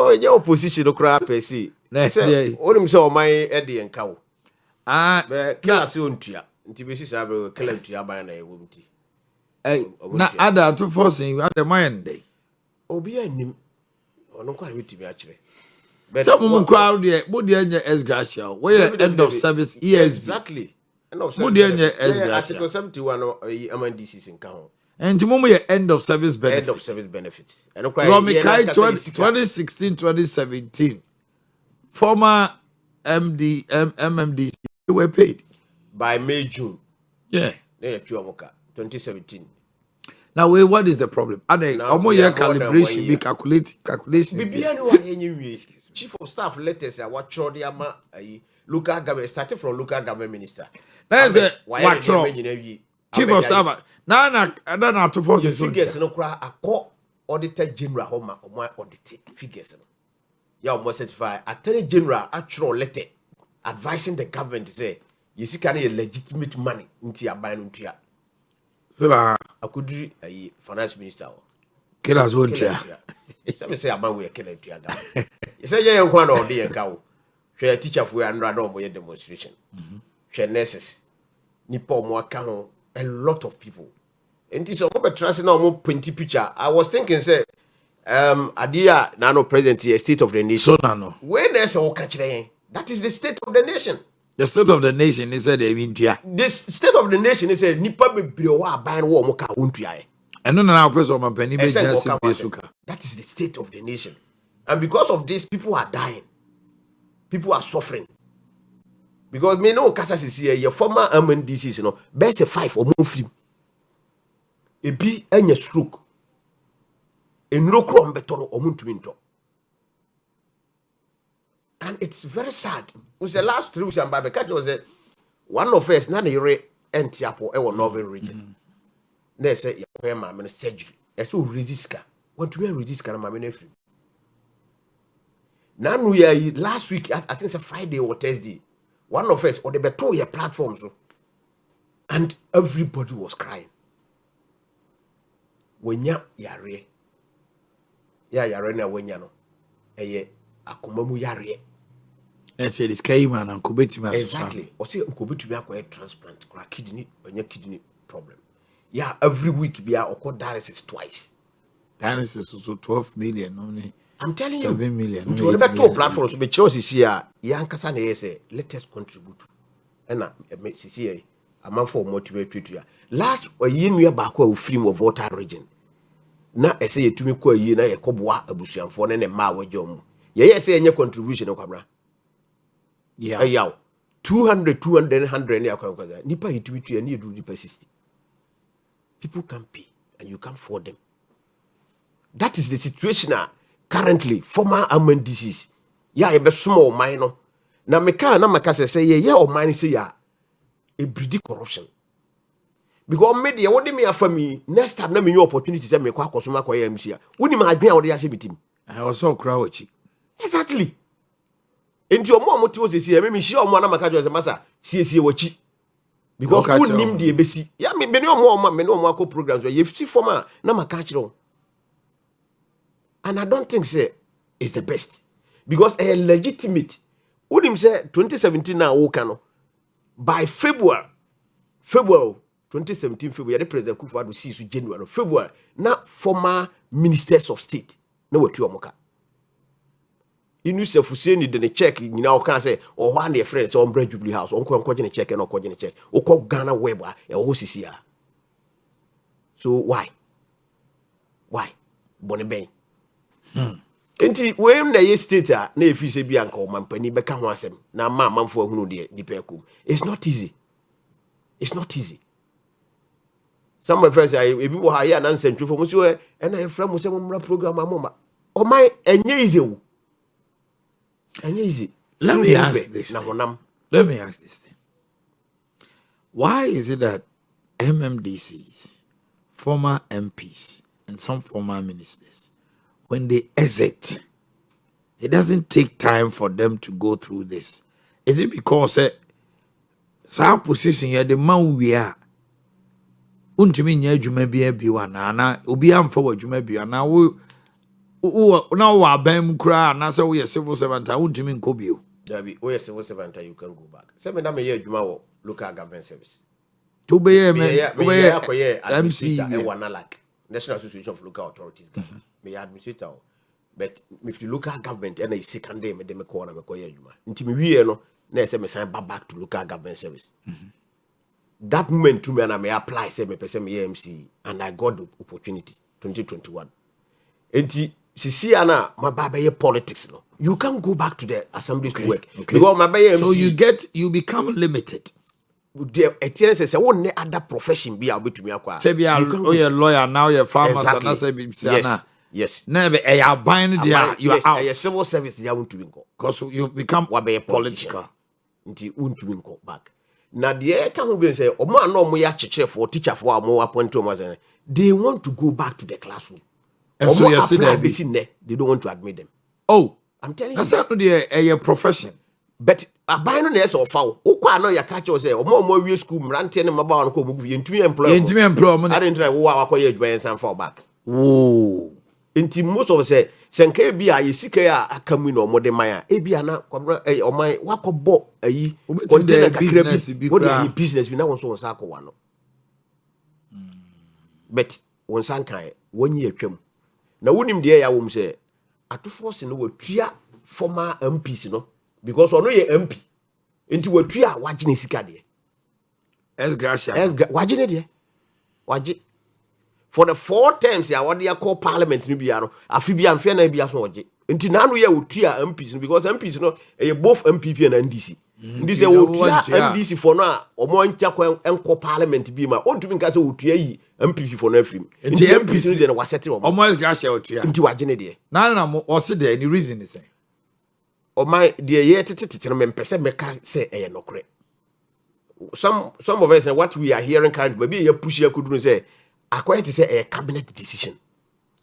oh, your opposition, no crap, see. Only so my Eddie and cow. Class on Tia, Tibisi Sabre, Kellam Tia by a wound. Not other to forcing at the mind day. Oh, be a name. Or no quite with me actually. Some crowd here, Mudia S. Gracia, where end of service years. Exactly. Mudia S. Article 71 MMDCEs in count. And to moment end of service benefit. End of service benefit. And 2016-2017. Former MMDCEs were paid. By May, June. Yeah. 2017. Now, what is the problem? Are they calibration, be calculation? Chief of staff letters are what local government started from local government minister. That's it. What Chief of staff. I don't know to force the figures. No cry. A court auditor general home or my audit figures. You almost certify Attorney General actual letter advising the government to say you see can a legitimate money into your buying into your. I could do a finance minister. Kill us one chair. Some say about we are killing to your guy. You say, yeah, one or the cow. Share a teacher for and run on with a demonstration. Share nurses. Nippon Mwakano, a lot of people. And this is a trusting on 20 picture. I was thinking, say, Adia Nano President here, State of the Nation. So, Nano. When there's a catch, that is the state of the nation. The state of the nation is said India. The state of the nation is a Nipa Biowa buying war moka untia. And no now press on my penny. That is the state of the nation. And because of this, people are dying. People are suffering. Because me know Casas is here, your former MMDCEs, you know, best a 5 or more film. A B and a stroke. A no crom beton or muntuminto. And it's very sad. It was the last 3 weeks and by the was one of us, none of your Entiapo, our northern region. They say, yeah, my surgery. That's who register. Want to register my nephew. Now we are last week, I think it's a Friday or Thursday. One of us, or the better your platforms, and everybody was crying. When ya yare, na when ya no, akumamu yare. And said it's Cayman and Kubituma. Exactly. Or say Kubituma acquired transplant, kidney, when your kidney problem. Yeah, every week we are or dialysis twice. Dialysis also 12 million only. I'm telling 7 million. To the better platforms, but choices here, Yankasane say, let us contribute. And I see a month for motivate you. Last a year we are back with free of water region. Now I say to me, you know, a cobwa, a bush, for an ma with your yeah, say any contribution of Cabra. Yeah, 200, 100, Nipa hit with you and you do the persist. People can pay and you can afford them. That is the situation now. Currently, former MMDCEs, yeah, a small minor. Now, Meka na Makasa say, yeah, or mine say, yeah, a breedy corruption. Because media, what they may have for me, next time, let me new opportunities to make a consumer kwa MC. Wouldn't my idea what they are saying with him? I was so crouchy. Exactly. Into your mom, what was here, maybe she or Manamaka as a master, see what she. Because who named the ABC? Yeah, many more programs where you see former Namakachiro. And I don't think say it's the best. Because a legitimate, would him say 2017 now Okano. By February 2017, February, the President Kufuor see to January, February, now former ministers of state. No what you are. You say Fuseni didn't check, you know, can say, or one of their friends on Bread Jubilee House, Uncle Coggin check and Coggin check, or call Ghana Weber, and OCCR. So why? Bonnie Bay. Enti when the state na efi se bi anka o mampani be ka ho asem na ma manfo ahunu de dipekum. It's not easy. Some of us say ebi mo ha ya na nsentwe fo mo so e na e fra mo se mo mra program amoma. O mai enye easy o. Enye easy. Let me ask this thing. Why is it that MMDCEs, former MPs and some former ministers, when they exit, it doesn't take time for them to go through this? Is it because our position here, the man we are, untimi nya adwuma bia biwa na obi amfa wa adwuma bia na now wa bam kra na say we civil servant I won't mean kobio. Dabi, we civil servant you can go back. Say me na me ye adwuma wo local government service. To be me MC e wana like National Association of Local Authorities. Me administrator. But if the local government and a second day me dem call na me ko ye adwuma. Nti me wie no na say me sign back to local government service. That moment to me and I may apply say me person me MC and I got the opportunity 2021. Enti sisi ana mababa ye politics no. You can't go back to the assemblies to work. Because mababa MC. So you become limited. There say one other profession be able to me akwa. Say be a lawyer now you're farmer exactly. Yes. Never a bind there you are out. A civil service you want to go. Because you become political. Nti want to go back. Na the can who be say omo na omo ya cheche for teacher for omo appoint to they want to go back to the classroom. And so you see they don't want to admit them. Oh, I'm telling you. That's not a profession. But a bind on so foul. O kwa no ya catch us say omo we school mrante ne maba on ko mu yentumi employ. I didn't try wo akoye adwan san fall back. Oh. Inti most of say senka bi a yesika ya akamu no omode man a e bia na kwabra oman wakobo ayi container kakra bi wo dey business bi na won so won sa akwa no. But won san kan wonyi atwam. Na wonim de ya wom say atofo se no watua former MPs no because ono ye MP. Inti watua wagine sika de. Wagine de. Wagine for the 4 terms ya what they call parliament ni bia no afi bia amfe na bia so oje nti na no ya otua MPs because MPs no both MPP and NDC ndi say otua NDC for no omo ncha kwa enko parliament bi ma ontumi nka say otua yi MPP for no afrim nti MPs no de na wasete omo esgracia otua nti wagene de na o se de any reason is say o my de ye tete no mempese meka say e nokre some of us what we are hearing currently maybe you push ya kudunu say according to say a cabinet decision.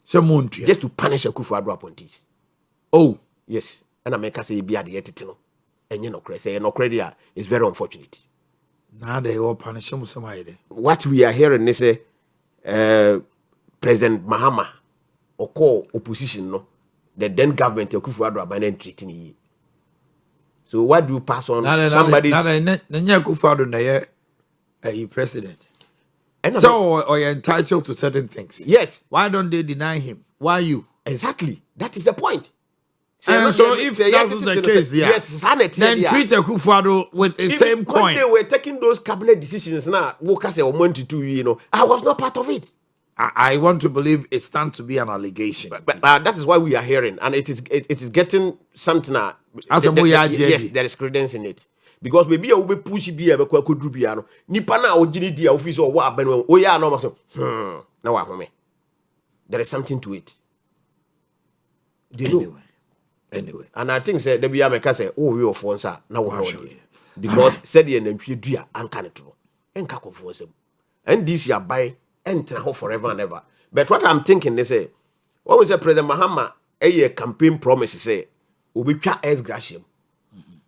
Just to punish a Kufuado appointees. Oh, yes. And America say be at the etitino. And you know, say no credit is very unfortunate. Now they all punish them somebody. What we are hearing is say President Mahama or call opposition no the then government of Kufuado abandoned treating. So what do you pass on somebody's Kufuado na president? So, are you entitled to certain things? Yes. Why don't they deny him? Why you? Exactly. That is the point. And so, if that is the case, yes, then treat Akufo-Addo with the same coin. When they were taking those cabinet decisions, now, I was not part of it. I want to believe it stands to be an allegation. But that is why we are hearing, and it is getting something. Yes, there is credence in it. Because maybe I will be pushy be a could nipa na ojini dia office or what ben o ya no na wa home. There is something to it. Anyway. And I think say the be America say oh we of fonsa na wo because said the nantwie dua anka ne to. Enka kofo nsem. And this year buy enter forever and ever. But what I'm thinking they say when we say President Mahama a campaign promise say obetwa ex graciam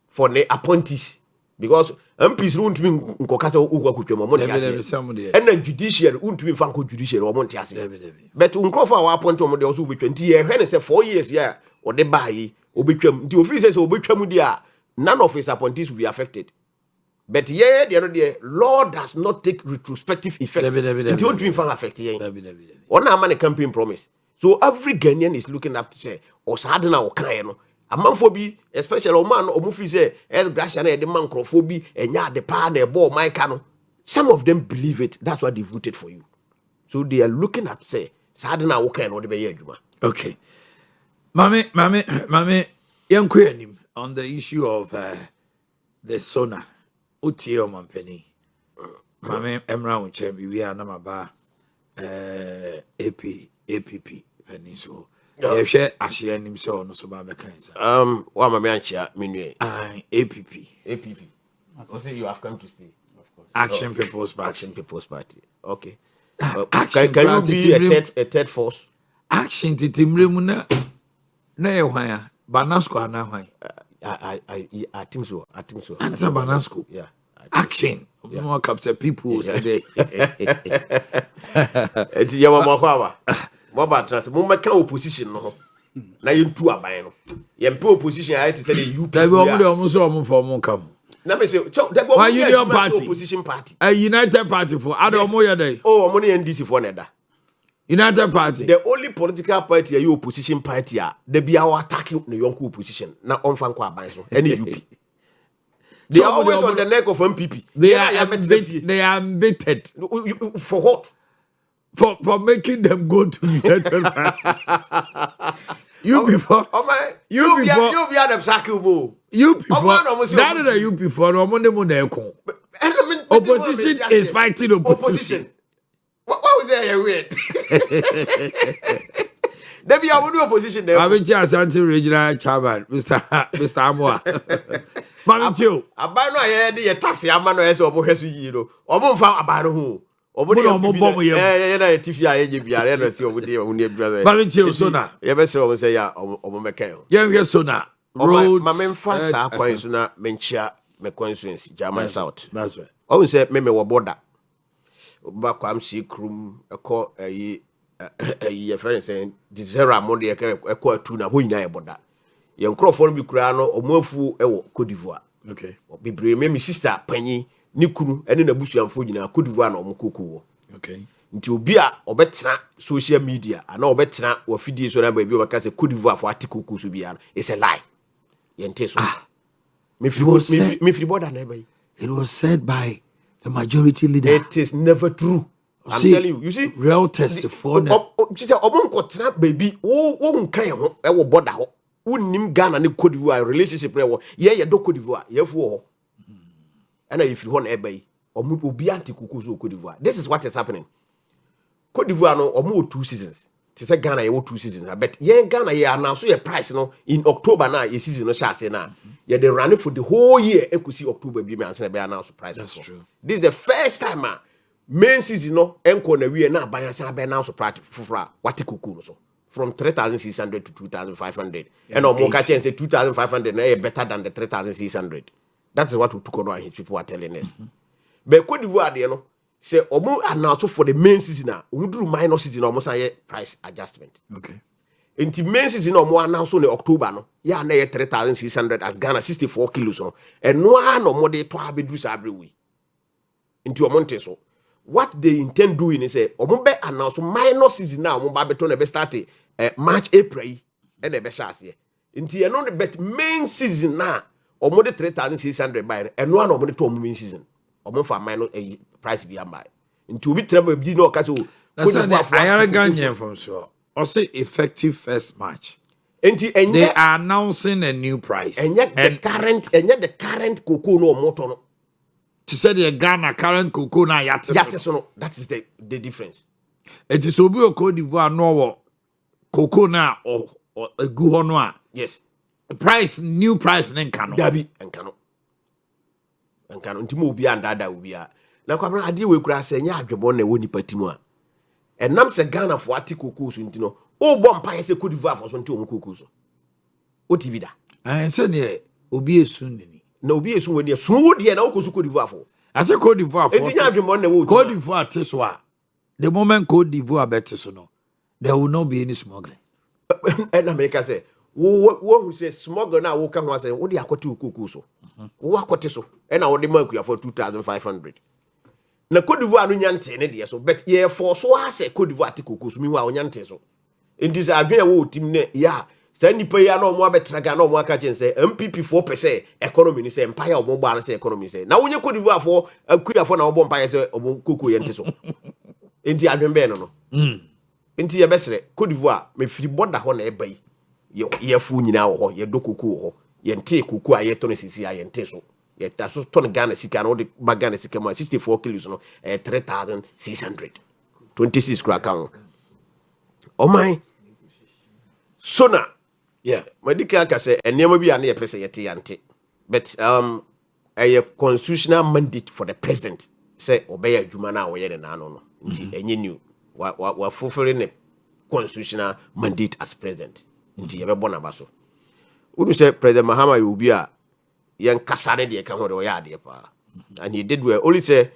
for the appointees. Because MPs won't mean Nkokasa Uwa Kuchemo Montiasi. And the judiciary won't be Fanko judiciary or Montiasi. But Unkrofa our appoint to Modios will be 20 years, and it's 4 years, yeah, or the buy, Obichem. The officers will be Chemudia. None of his appointees will be affected. But yeah, the other day, law does not take retrospective effect. It won't be affected. One man a campaign promise. So every Ghanaian is looking up to say, or Sadana or Kayano. A man for be, especially a man or movie say, as Grashana, the man crofobia, and ya the pan, a ball, my cano. Some of them believe it. That's why they voted for you. So they are looking at say, Sadana Okan or the Bayajuma. Okay. Mame, young queen on the issue of the Sona, Utio Mampeni. Mame, Emra, which we are Namaba, APP, Peninsula. Yeah, share Ashian himself, no so bad. What my man, Minue. APP. I say you have come to stay. Of course. Action People's Party. Action People's Party. Okay. Action can you be a third force? Action Titimrimuna. No, why? Banasco, now why? I think so. Answer Banasco. Yeah. Action. More capture people today. It's Yamamawa. What about us? Mumaka opposition, no. na yentu aban no yempe opposition I to say the UP They will almost for come. na me say why union party opposition party a united party for other omo day oh money NDC for neda united party the only political party are opposition party they be our attacking the young opposition na on fan kwa aban so any UP they are always on the neck of MPP they are embittered for what for making them go to united party. You before, you be Adam Sakubo. You before, that is you before. No money money. Opposition is fighting opposition. What was there weird? There be our new opposition there. I'm in Asante Regional Chairman, Mr. Amoa. Mami Joe. Abano aye de yetase amano ese obo hwesu yi no. Obo mfa abano ho. Obo de obo bom ye. Na tifi aye je biare na si obo de obo ne brother. Mami Joe so na. Ye be se obo say ya obo mekan. Ye hwe so na. Roads. Mama mfa sa kwan so na menchia me constituency German South. That's right. Obo say me wo border. Oba kwam si krum eko ayi ye friend say the zero amount ye eko atu na ho nyina ye border. Ye nkrofo no bi kura no omoafu ewo Cote d'Ivoire. Okay. Bibre me sister panyi ni kunu ene na busuamfo nyina Cote d'Ivoire na omukoko wo. Okay. Nti obi a obetena social media ana obetena wa fidie so na ba bi obaka se Cote d'Ivoire for atikoko so bia no it's a lie. Ye nte so. Me free border na ba. It was said by the majority leader. It is never true. I'm telling you. You see, real testify. She said, "Obon kotra baby, wo nkan ho e wo border ho. Unnim Ghana ne Cote d'Ivoire relationship na wo. Ye do Cote d'Ivoire, ye fu ho. And if you want ebe, omu obi antikuku so Cote d'Ivoire. This is what is happening. Cote d'Ivoire no omu 2 seasons. She said Ghana ye 2 seasons. But ye Ghana ye announce your price no in October na ye season no share na. Ye they run it for the whole year. E could see October be me answer be announce price. That's true. This is the first time main season no enko na we na ban say be announce price fufra watikuku no so from 3,600 to 2,500. And no catch and say 2,500 na better than the 3,600. That is what we took on his people are telling us. But Cote d'Ivoire there no say omo announce for the main season na do minor season almost a price adjustment. Okay. Inti main season no announce in October no ya na 3,600 as Ghana 64 kilos no and no more de to abedu sa every inti omonte so what they intend doing is say omo be announce minor season now omo ba beto na be start March April and e be shase inti e no the bet main season na omo de 3,600 buy and no omo de to omo main season omo for minor price be am buy inti obi traba bi no ka so I are Ghanaian from sure. Also effective first March. They are announcing a new price. And yet the current cocoa no motor no. To say the Ghana current cocoa na yatis no. That is the difference. It is obi o Cote d'Ivoire no cocoa na or a guho no. Yes. The price new price nenkano. Dabi enkano. Enkano ntimo obi andada obi a. Na kwa ade we kura se nya adwebo na woni patimu a. Enam se Ghana for atikoko so ntino. O bom pa se Cote d'Ivoire for so nti o koko so. O TV da. Say ne obi esu nini. Na obi esu woni so wo de na o koso Cote d'Ivoire for. I say Cote d'Ivoire for. Enti nya adwebo na wo. Cote d'Ivoire teso a. The moment Cote d'Ivoire beteso no, there will not be any smuggling. And America say wo who say smuggle na wo kan ho say wo de akote o koko so. Wo akote so. E na wo de maku ya for 2,500. Na Cote d'Ivoire no nyante ne de so but ye for so ase Cote d'Ivoire te koko so mi wa nyante so enti sa adwen wo tim ne ya sa nipa ya na omo abetraga na omo aka chen say MPP 4% economy ni say empire omo gba na say economy say na wonye Cote d'Ivoire for akuya for na obo empire say omo koko ye nte so enti adwen be no enti ye besere Cote d'Ivoire me firi border ho na e bai ye fu nyina wo ho ye do koko wo ho ye nte koko a ye to no sisi a ye nte so ye ta so ton Ghana sika no de ba Ghana sika mo 64 kilos no 3,600 26 kra kan oh my sona yeah medical ka say enema bi ane ye pese ye te yante but a constitutional mandate for the president say obey adwuma na wo ye ne na no nti enye new wa fulfilling the constitutional mandate as president nti ye be bona ba so would say President Mahama you be a yen kasare de ka ho de o ya de pa and he did well only say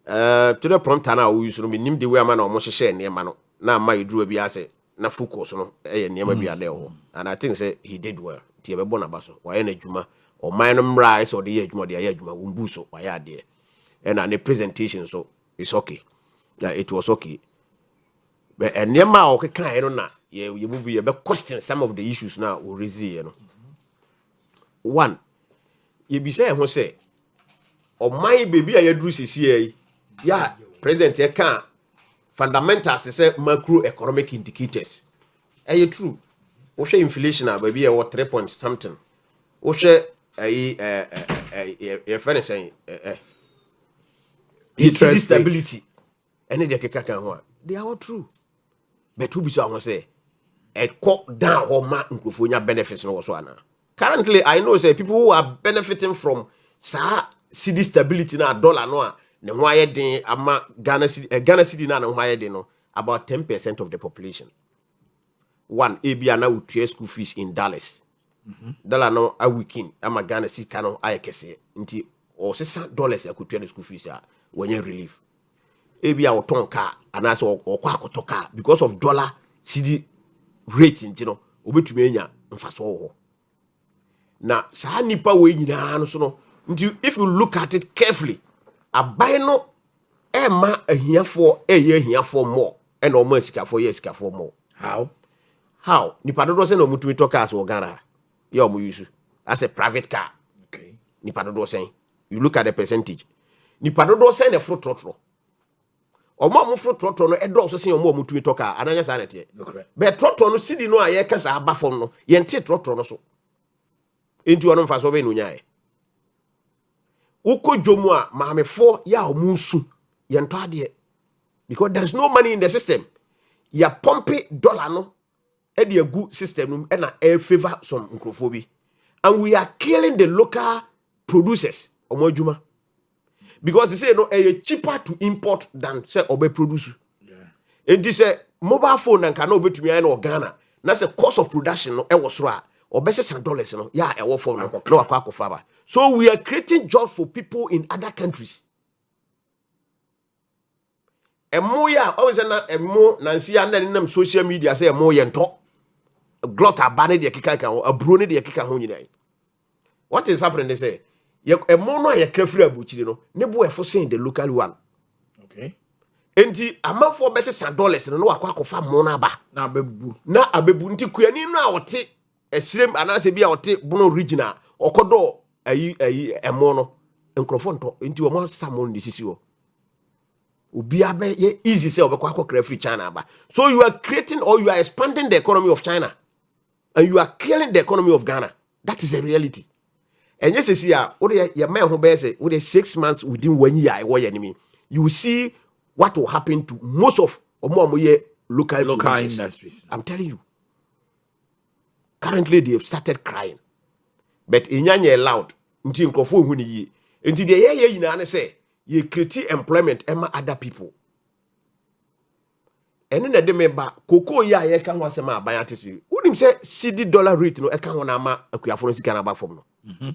to the prompt na we use no nim the way man o mo hye ne ma no na ma yedru bi ase na focus no niema bi ade ho and I think say he did well tie be bona baso wa ye na adwuma o man no mra so de ye adwuma de ye adwuma wumbu so wa ya de and the presentation so it's okay it was okay but niema o keka no na ye bu ye be question some of the issues now we raise here no one ye bi say ho say o man baby a yaduru sisi ya president ye kan fundamentals say macroeconomic indicators true wo hwe inflation a baby e 3 point something wo hwe ye fene say interest stability any de keka kan ho they are all true but who be so I say e cut down how ma nkofo nya benefits no so ana currently I know say people who are benefiting from cedi stability na dollar no a ne ho ayeden ama Ghana cedi na ho ayeden no about 10% of the population. One ebia na utua school fees in dollars. Dollar no a weekend ama Ghana cedi kano ayekese nti o $6 akutua school fees a when relief. Ebia oton car anase okwa akoto car because of dollar cedi rate nti no obetumi anya mfaso ho. Na saa nipa we nyina no so no nti if you look at it carefully aban no ma ahiafo ahiafo more and o ma sikafo more. How nipa dodo say no mutumi to cars wo Ghana ya o use as a private car. Okay, nipa dodo say you look at the percentage nipa dodo say na fro trotro o ma fro trotro no edo so say o ma mutumi to car ananya sa na te but trotro no sidi no aye kasa aba fom no ye nte trotro no so enti ono mfa so be no nyae uko jomu a maamefo ya omunsu ye nto ade because there is no money in the system ya pompe dollar no e de agu system no e na e favor some nkrofobi and we are killing the local producers omo adwuma because they say no e cheaper to import than say obe produce and this mobile phone and kana obetumi ay na Ghana na say cost of production no e wo soro a obese $6 no ya e wo phone no na wakwa akofa ba. So we are creating jobs for people in other countries. Emo ya always na emo nansi ya na social media say emo ye nto glot abane de keka kan abro ne de keka ho nyina. What is happening they say emo no ya krafiri abuchiri no ne bo efo saying the local one. Okay. Enti amafo bese $6 no wakwa akofa mo na ba na abebu nti kuani no a wote esirem anase bia wote bono original okodo ayi emo no enkrofo nto enti wo mo samon de sisi wo obi abe ye easy say obekwa akokra free China ba. So you are creating or you are expanding the economy of China and you are killing the economy of Ghana. That is the reality. And yes see ya wo de ya man ho be say wo de 6 months within 1 year I wo enemy you see what will happen to most of omo local industries. I'm telling you. Currently they have started crying. But inyanya loud nti nkrofo hu ni yi. Nti de ye yina ne say ye create employment ema other people. Ene na de meba koko ya ye kan ho asema aban atesu. Unim say cedi dollar rate no e kan ho na ama akuafo no sika na ba fom no.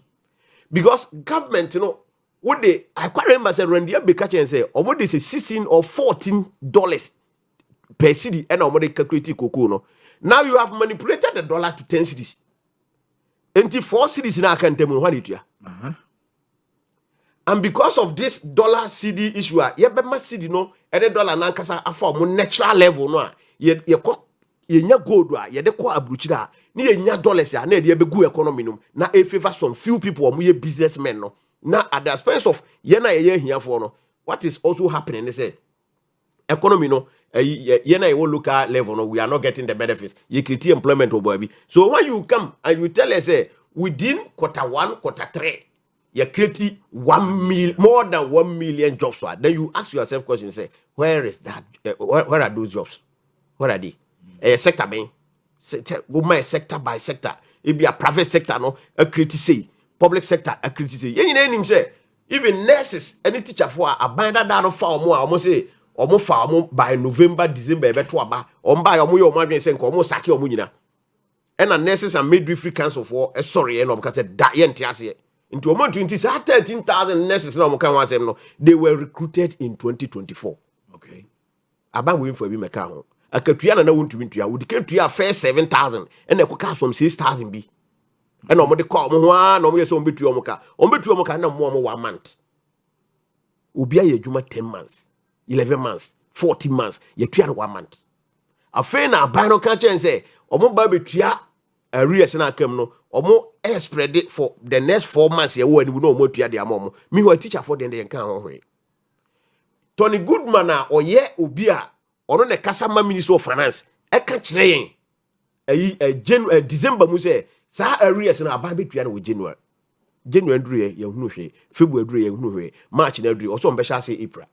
Because government no what they I quite remember say Randia be catch and say omo dey say $16 or $14 per cedi and omo dey calculate koko no. Now you have manipulated the dollar to 10 cedis. Enti 4 cedis na aka ntemu ho anetua. And because of this dollar cedi issue ye be ma cedi no e de dollar na nkasa afa omo natural level no a ye nya gold a ye de ko abruchira a na ye nya dollars a na ye be gu economy no na e favor some few people omo ye businessmen no. Now at the expense of ye na ye here for no what is also happening they say economy no ye na ye local level no we are not getting the benefits ye create employment obobi. So when you come and you tell us say within Q1 Q3 you create 1 million more than 1 million jobs, then you ask yourself question say where is that where are those jobs, where are they? Sector being go my sector by sector it be a private sector no a create say public sector a create say yen him say even nurses any teacher for a binder down for omo say omo fa omo by November December beto aba omo buy omo ye omo adwen say nko omo sake omo nyina and nurses and midwifery council for sorry and omo ka say da ye ntiase into omo 13,000 nurses na omo kan wasem no they were recruited in 2024. Okay, aban we for bi meka ho akatua na wontumi ntua wodi kan tua first 7,000 and ekoka som 6,000 bi and omo de call mo ho a na omo yeso ombetua omo ka na mo 1 month obi aye adwuma 10 months 11 months 14 months ye tua no 1 month afen na aban no ka chen say omo ba betua arrears na akam no omo spread it for the next 4 months ye wo ani no omo tua de amomo me who teacher for den de kan ho hwe Tony Goodman a oye obi a ono ne kasa ma minister of finance e ka kire yen ayi December mu say sa arrears na aban betua na wo January ndru ye hunu hwe February ndru ye hunu hwe March na ndru oso mbesha say April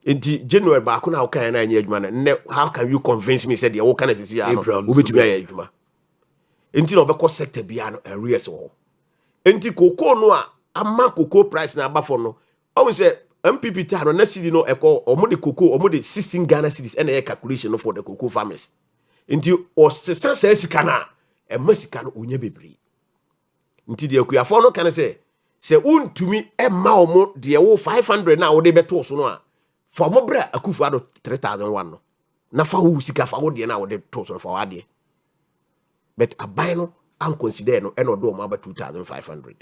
Inti January ba ko na wo kan na anya adwuma na how can you convince me say de wo kan asisi ya no wo betumi aya adwuma inti na obekọ sector bia no arrears wo inti koko no a ama koko price na aba for no o say MPP ta no na cedi no eko omo de koko omo de 16 Ghana cedis and a calculation for the cocoa farmers inti o sesa sa sika na e masika no onya bebre inti de akuafo no kan say untumi e ma omo de wo 500 na wo de beto so no a for mo bra akufu ado 3,001 no na fa wo sika fa wo de na wo de to so for wade but aban no an consider no e no do mo aba 2,500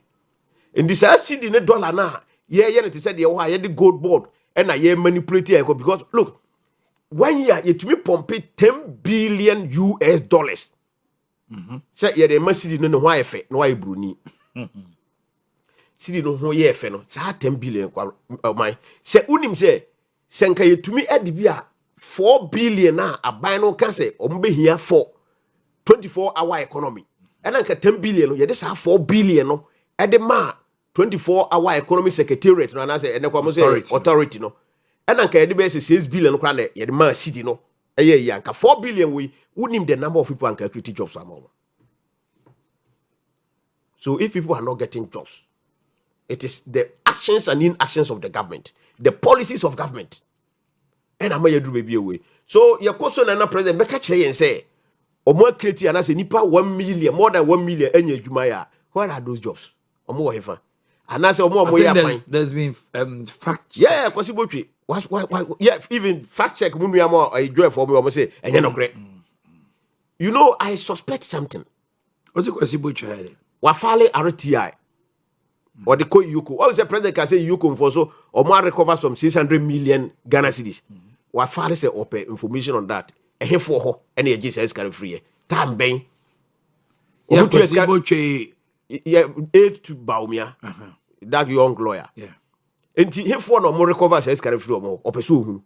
in this cedi ne dollar na ye ne te said ye wo ha ye the gold board and na ye manipulate here because look 1 year you to me pump $10 billion US say ye the cedi no ho efe no why bruni cedi no ho ye efe no sa 10 billion kwa my say unim say senka ye to me edi bia 4 billion na aban no kan say ombe hia for 24-hour economy and anka 10 billion no ye dey 4 billion no e dey ma 24-hour economy secretariat no na say ene kwa mo say authority no and anka ye dey be say 6 billion no kwa na ye dey ma city no eye anka 4 billion we unim the number of people anka create jobs among. So if people are not getting jobs, it is the actions and inactions of the government, the policies of government. And I'm going to do away. So your question and president Becca Chay and say, or more creative and I say nipa 1 million, more than 1 million any Jumaya. Where are those jobs? Or more ever. And I say more there's been fact check. Yeah, possible tree. Why yeah, even fact check when we are more a joy for me, almost say, and you're not great. You know, I suspect something. What's the possible child? Wafale RTI. Or the co Yuko. What was the president can say Yuko for so or more recovers from 600 million Ghana cedis? Wafale say open information on that. And here for her any agency can free. Time bang. Yeah, possible child. Yeah, 8 to Baumia. That young lawyer. Yeah. And here for no more recover says can free more or pursue.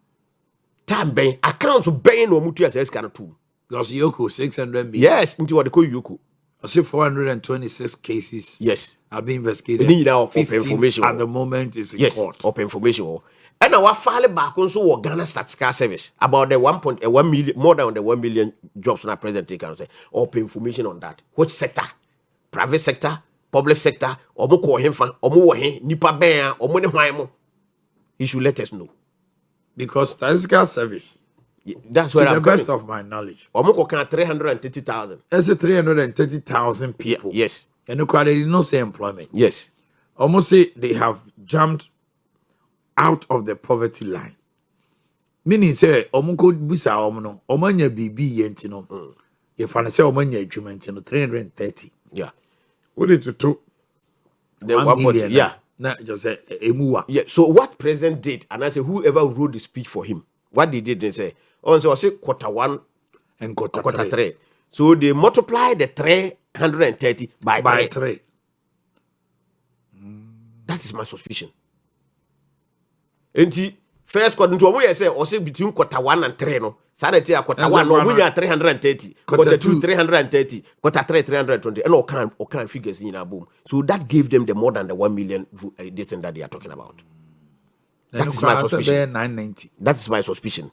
Time bang. Account to bang or mutia says can too. Because Yoko 600 million. Yes, into what they call Yoko. I see 426 cases. Yes. Have been investigated. Need now open information. At the moment is in court. Open information. And now file back also what Ghana Statistical Service about the 1.1 million, more than the 1 million jobs na present take and say open information on that. Which sector? Private sector, public sector, omo ko hemfa, omo wo he, nipa ben, omo ne hwan mo. He should let us know. Because Statistical Service, that's where to I'm the best of my knowledge, omo ko kan 330,000. That's 330,000 people. Yeah, yes. And they did not say employment. Yes. Almost say they have jumped out of the poverty line. Meaning say omunko busa omuno omanya bibi yentino. If I say omanya adwumantino 330. Yeah. What is it to the 1 million? Yeah. Na just say emuwa. Yeah. So what president did, and I say whoever wrote the speech for him, what they did, they say, oh, so I say Q1 and Q3. So they multiply the 330 by 3. That is my suspicion. And the first quarter to we say or say between Q1 and 3 no. Sanity Q1 no we are 330, Q2 330, Q3 320. And all kind figures in our boom. So that gave them the more than the 1 million this and that they are talking about. That is my suspicion. 990. That is my suspicion.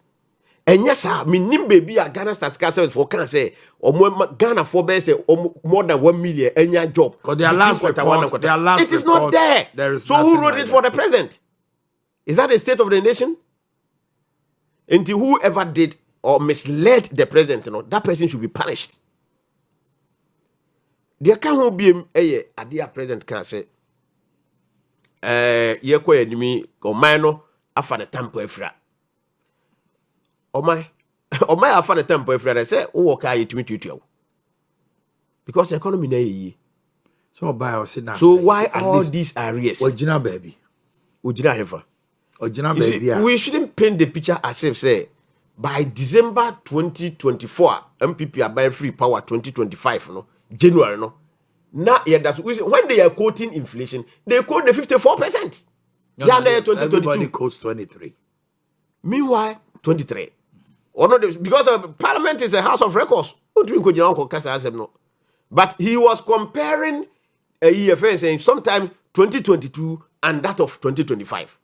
And yes, sir, minim baby a Ghana Statistical Service for can say or Ghana for best more than 1 million any job. Because their last report, it is not there. So who wrote it for the president? Is that the state of the nation? Until whoever did or misled the president, you know, that person should be punished. There can't be a dear president can say, ye ko enemy or minor after the tempo efra. my I found a tempo if I say, oh, okay, to meet you. Because the economy na so buy or sit down. So why all these arrears? Original baby. Original heifer. Original baby. We shouldn't paint the picture as if say by December 2024, MPP are buying free power 2025, no? January, no? Now, yeah, that's when they are quoting inflation, they quote the 54%. Yeah, 2022. Everybody quotes 23. Meanwhile, 23. Or not because Parliament is a house of records. But he was comparing a EFN saying sometime 2022 and that of 2025.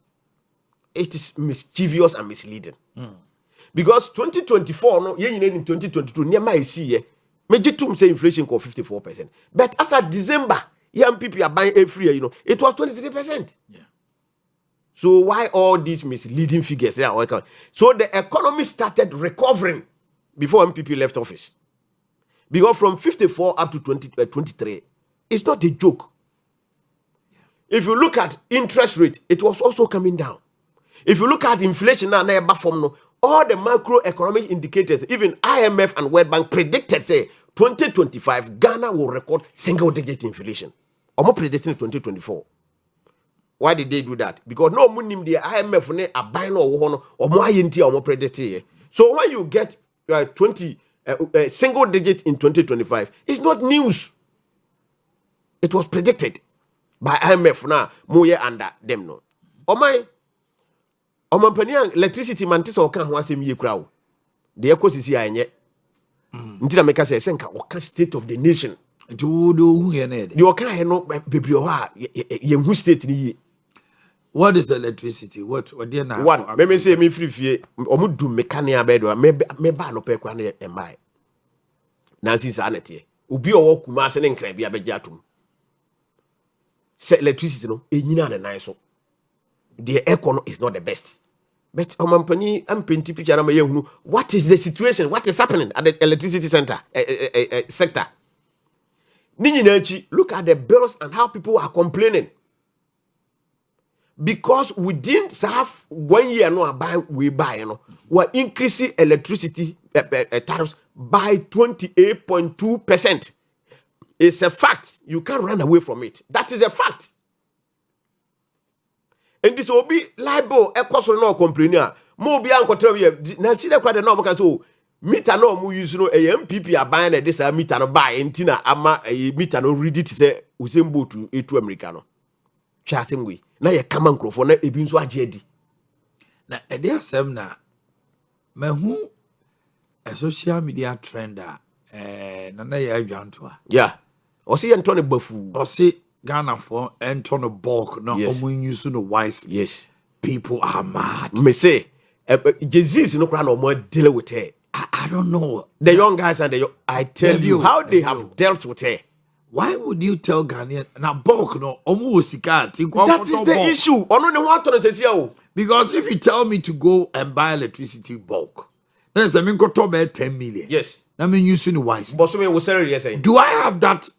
It is mischievous and misleading. Because 2024, no, in 2022, near my see, major to say inflation called 54%. But as of December, young people are buying every year, it was 23%. Yeah. So why all these misleading figures? So the economy started recovering before MPP left office. Because from 54 up to 23, it's not a joke. If you look at interest rate, it was also coming down. If you look at inflation now, all the macroeconomic indicators, even IMF and World Bank predicted, say, 2025, Ghana will record single-digit inflation. Or more predicting 2024. Why did they do that? Because no money the IMF are buying or more INT or more predicting. So when you get 20 single digit in 2025, it's not news. It was predicted by IMF now, more under them no. Oh my panian electricity mantis or can once a year crowd. The echo is here and yet. Until I make us say, "Senka, state of the nation." You can no baby or who state ni. What is the electricity? What dear now? One, me say me free or do mechanical bed or me ba no pe kwan e mai. Nancy sanity. Ubi o kuma se ne nkra bia beja atum. Say electricity no enyina na nan so. The economy is not the best. But omampani am penti picture na yehunu. What is the situation? What is happening at the electricity center sector? Look at the bills and how people are complaining. Because we didn't have 1 year we buy, we're increasing electricity tariffs by 28.2%. It's a fact. You can't run away from it. That is a fact. And this will be liable. A cost no complaining. More be uncontrolled. Now see the crowd. No can so meter no mu use no a MPP are buying this meter no buy entina ama a meter no read it say usembo to a2 Americano. Chatting we. Na ye kama nkrofo na ebi nso agye na ede asem na mahu a social media trend na ye adwanto a yeah o se ye nto ne bafu o se Ghana for ento no bulk na omun use no wisely. Yes, people are mad. Me say Jesus no kra no mo deal with her. I don't know the young guys and the I tell you how they have dealt with her. Why would you tell Ghanaian na bulk no omu osika? That is the issue. Because if you tell me to go and buy electricity bulk, then I mean go to buy 10 million. Yes. I mean using the wise. But so we will say do I have that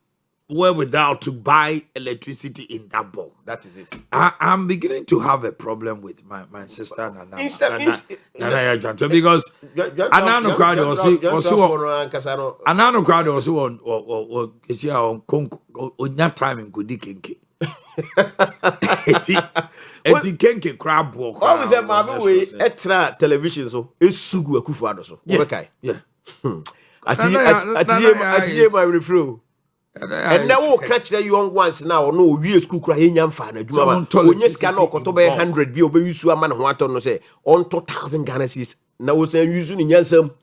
wherewithal to buy electricity in that bulk? That is it. I'm beginning to have a problem with my sister Nana. Because Anano crowd also on that time in Kudi Kenke. Eti Kenke crab walk. Always a mama way extra television so is sugu akufu so. Okay. Yeah. Ati my referral. And now we'll catch the young ones now. No, we school crying young fan. When you scan or Kotobe 100 be obey you a man who want to say on 2,000 Ghana cedis. Now we're saying using in Yansam.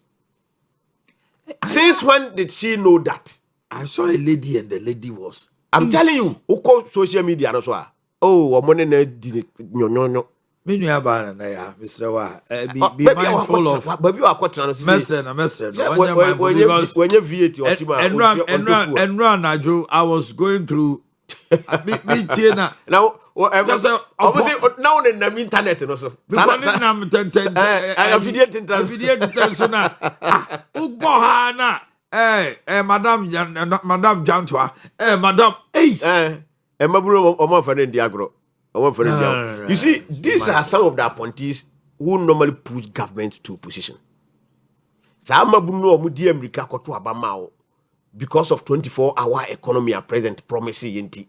Since when did she know that? I saw a lady and the lady was. I'm telling you, who called social media and so. Oh, I'm money no. Menu abana na ya Mr. Wa be mindful of but you are quite message when you VAT or and run I was going through me tina now obviously now on the internet no so I video so na ugbo ha na madam Jantwa madam maburo omo fa ndi agro. You see, these are some of the appointees who normally push government to position. Sama bunu omu di America koto abama because of 24-hour economy at present promise yenti.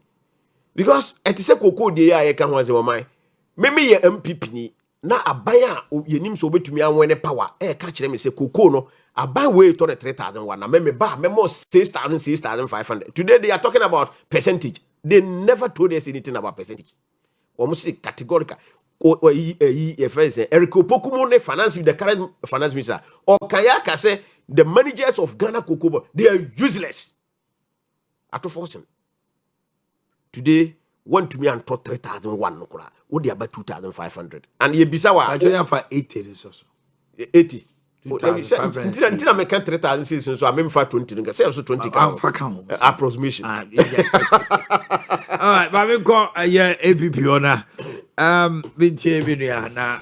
Because it is a cocoa de ya ye kan wanze wamai. Meme ye MPP ni na abaya yenim so betumi anwene power ka kire me say cocoa no aban we to the 3,001 na meme ba memo 6,500. Today they are talking about percentage. They never told us anything about percentage. Almost categorical. Eric Opokumo ne finance the current finance minister or Kayaka say the managers of Ghana Cocoa they are useless. At fortune. Today, one to me and taught 3,001 no kura. What they about 2,500. And ye bisawa. I for 80 is also 80. 2,500. Until I make 3,000 so I mean for 20. Say also 20 approximation. All right, but we call APP owner. Binche Binia na